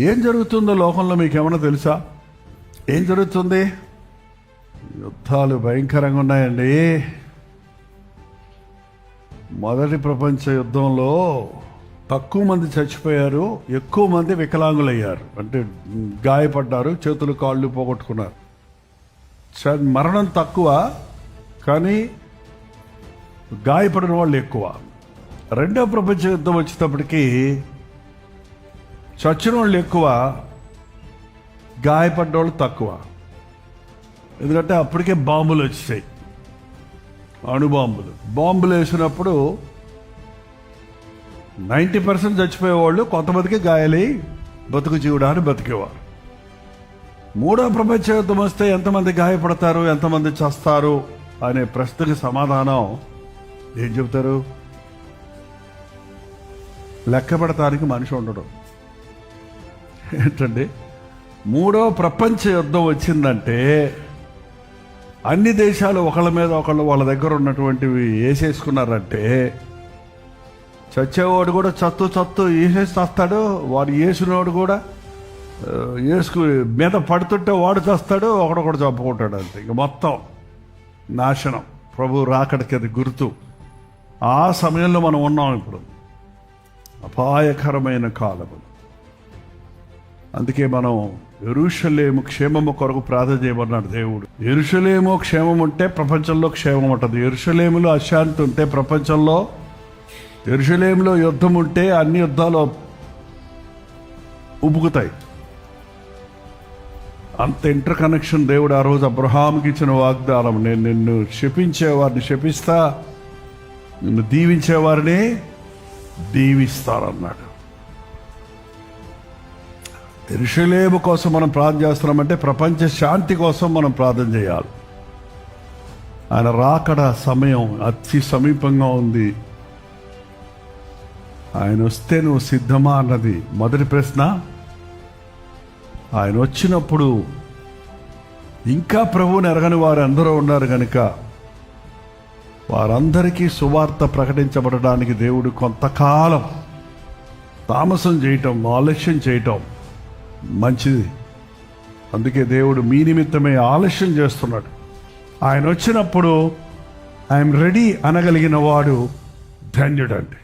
ఏం జరుగుతుందో లోకంలో మీకు ఏమైనా తెలుసా? ఏం జరుగుతుంది? యుద్ధాలు భయంకరంగా ఉన్నాయండి. మొదటి ప్రపంచ యుద్ధంలో తక్కువ మంది చచ్చిపోయారు, ఎక్కువ మంది వికలాంగులయ్యారు, అంటే గాయపడ్డారు, చేతులు కాళ్ళు పోగొట్టుకున్నారు. మరణం తక్కువ, కానీ గాయపడిన వాళ్ళు ఎక్కువ. రెండవ ప్రపంచ యుద్ధం వచ్చేటప్పటికి చచ్చిన వాళ్ళు ఎక్కువ, గాయపడ్డ వాళ్ళు తక్కువ. ఎందుకంటే అప్పటికే బాంబులు వచ్చాయి, అణుబాంబులు. బాంబులు వేసినప్పుడు 90% చచ్చిపోయేవాళ్ళు, కొంతమందికి గాయాలై బతుకు జీవుడాన్ని బతికేవారు. మూడో ప్రపంచ యుద్ధం వస్తే ఎంతమంది గాయపడతారు, ఎంతమంది చస్తారు అనే ప్రశ్నకి సమాధానం ఏం చెబుతారు? లెక్క పెడతానికి మనిషి ఉండడు. ఏంటండి, మూడో ప్రపంచ యుద్ధం వచ్చిందంటే అన్ని దేశాలు ఒకళ్ళ మీద ఒకళ్ళు వాళ్ళ దగ్గర ఉన్నటువంటివి వేసేసుకున్నారంటే చచ్చేవాడు కూడా చత్తు వేసేసి చస్తాడు, వాడు వేసినోడు కూడా వేసుకు మీద పడుతుంటే వాడు చస్తాడు, ఒకడొకడు చంపుకుంటాడు. అంతే, ఇక మొత్తం నాశనం. ప్రభు రాకడికి అది గుర్తు. ఆ సమయంలో మనం ఉన్నాం ఇప్పుడు, అపాయకరమైన కాలము. అందుకే మనం యెరూషలేము క్షేమము కొరకు ప్రార్థన చేయమన్నాడు దేవుడు. యెరూషలేము క్షేమం ఉంటే ప్రపంచంలో క్షేమం ఉంటుంది. యెరూషలేములో అశాంతి ఉంటే ప్రపంచంలో, యెరూషలేములో యుద్ధం ఉంటే అన్ని యుద్ధాలు ఉబుకుతాయి. అంత ఇంటర్ కనెక్షన్ దేవుడు ఆ రోజు అబ్రహాముకి ఇచ్చిన వాగ్దానం. నేను నిన్ను శపించేవారిని శపిస్తా, నిన్ను దీవించేవారిని దీవిస్తారన్నాడు. యెరూషలేము కోసం మనం ప్రార్థన చేస్తున్నామంటే ప్రపంచ శాంతి కోసం మనం ప్రార్థన చేయాలి. ఆయన రాకడ సమయం అతి సమీపంగా ఉంది. ఆయన వస్తే నువ్వు సిద్ధమా అన్నది మొదటి ప్రశ్న. ఆయన వచ్చినప్పుడు ఇంకా ప్రభువుని ఎరగని వారు అందరూ ఉన్నారు కనుక వారందరికీ సువార్త ప్రకటించబడడానికి దేవుడు కొంతకాలం తామసం చేయటం, ఆలస్యం చేయటం మంచిది. అందుకే దేవుడు మీ నిమిత్తమే ఆలస్యం చేస్తున్నాడు. ఆయన వచ్చినప్పుడు ఐఎమ్ రెడీ అనగలిగిన వాడు ధన్యుడండి.